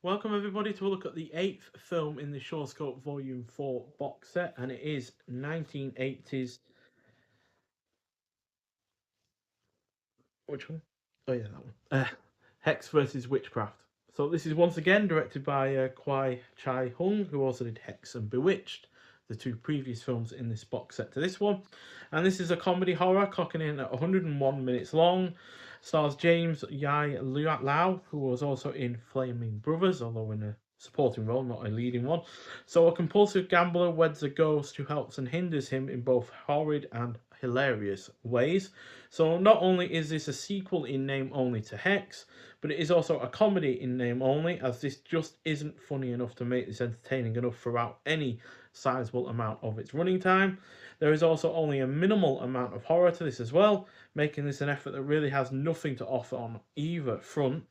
Welcome everybody to a look at the 8th film in the Shawscope Volume 4 box set, and it is 1980s. Which one? Oh yeah, that one. Hex versus Witchcraft. So this is once again directed by Chih-Hung, who also did Hex and Bewitched, the two previous films in this box set to this one. And this is a comedy horror clocking in at 101 minutes long. Stars James Yai Lau, who was also in Flaming Brothers, although in a supporting role, not a leading one. So a compulsive gambler weds a ghost who helps and hinders him in both horrid and hilarious ways. So not only is this a sequel in name only to Hex, but it is also a comedy in name only, as this just isn't funny enough to make this entertaining enough throughout any sizable amount of its running time. There is also only a minimal amount of horror to this as well, making this an effort that really has nothing to offer on either front.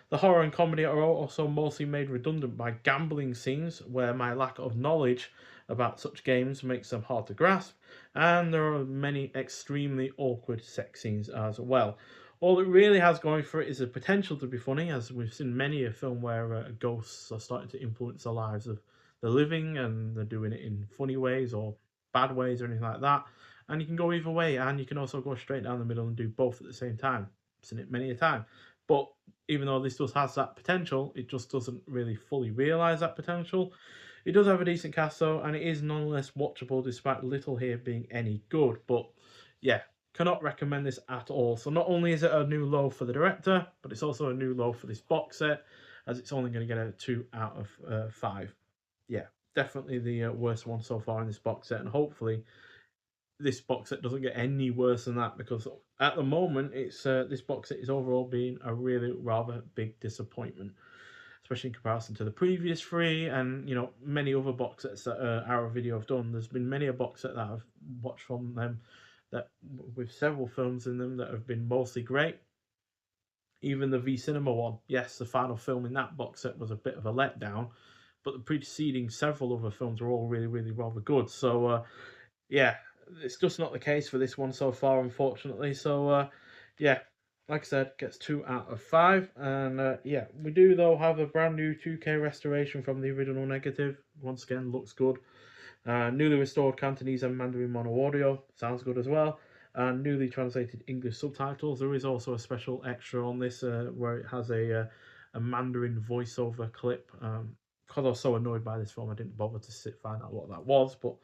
The horror and comedy are also mostly made redundant by gambling scenes, where my lack of knowledge about such games makes them hard to grasp, and there are many extremely awkward sex scenes as well. All it really has going for it is the potential to be funny, as we've seen many a film where ghosts are starting to influence the lives of the living, and they're doing it in funny ways or bad ways or anything like that. And you can go either way, and you can also go straight down the middle and do both at the same time. I've seen it many a time. But even though this does has that potential, it just doesn't really fully realise that potential. It does have a decent cast though, and it is nonetheless watchable despite little here being any good. But yeah, cannot recommend this at all. So not only is it a new low for the director, but it's also a new low for this box set, as it's only going to get a 2 out of 5. Yeah, definitely the worst one so far in this box set, and hopefully this box set doesn't get any worse than that, because at the moment it's this box set is overall being a really rather big disappointment, especially in comparison to the previous three, and many other box sets that our video have done. There's been many a box set that I've watched from them that with several films in them that have been mostly great. Even the V Cinema one, yes, the final film in that box set was a bit of a letdown, but the preceding several other films were all really, really rather good. So yeah, it's just not the case for this one so far, unfortunately. So yeah, like I said, gets 2 out of 5. And yeah, we do though have a brand new 2K restoration from the original negative. Once again, looks good. Newly restored Cantonese and Mandarin mono audio, sounds good as well. And newly translated English subtitles. There is also a special extra on this where it has a Mandarin voiceover clip. Because I was so annoyed by this film, I didn't bother to find out what that was, but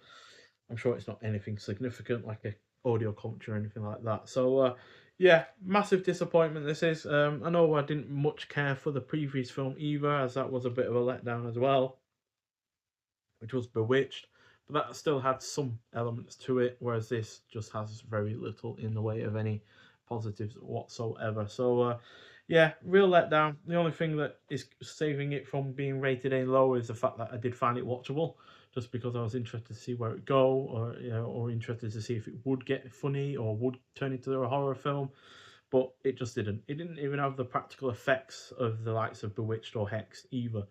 I'm sure it's not anything significant like a audio commentary or anything like that. So yeah, massive disappointment this is. I know I didn't much care for the previous film either, as that was a bit of a letdown as well, which was Bewitched, but that still had some elements to it, whereas this just has very little in the way of any positives whatsoever. So yeah, real letdown. The only thing that is saving it from being rated A low is the fact that I did find it watchable, just because I was interested to see where it go, or or interested to see if it would get funny or would turn into a horror film. But it just didn't. It didn't even have the practical effects of the likes of Bewitched or Hex either.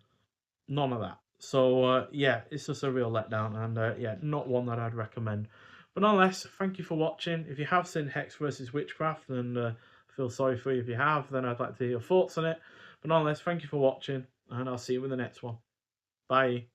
None of that. So yeah, it's just a real letdown, and yeah, not one that I'd recommend. But nonetheless, thank you for watching. If you have seen Hex versus Witchcraft, and feel sorry for you if you have, then I'd like to hear your thoughts on it. But nonetheless, thank you for watching, and I'll see you in the next one. Bye.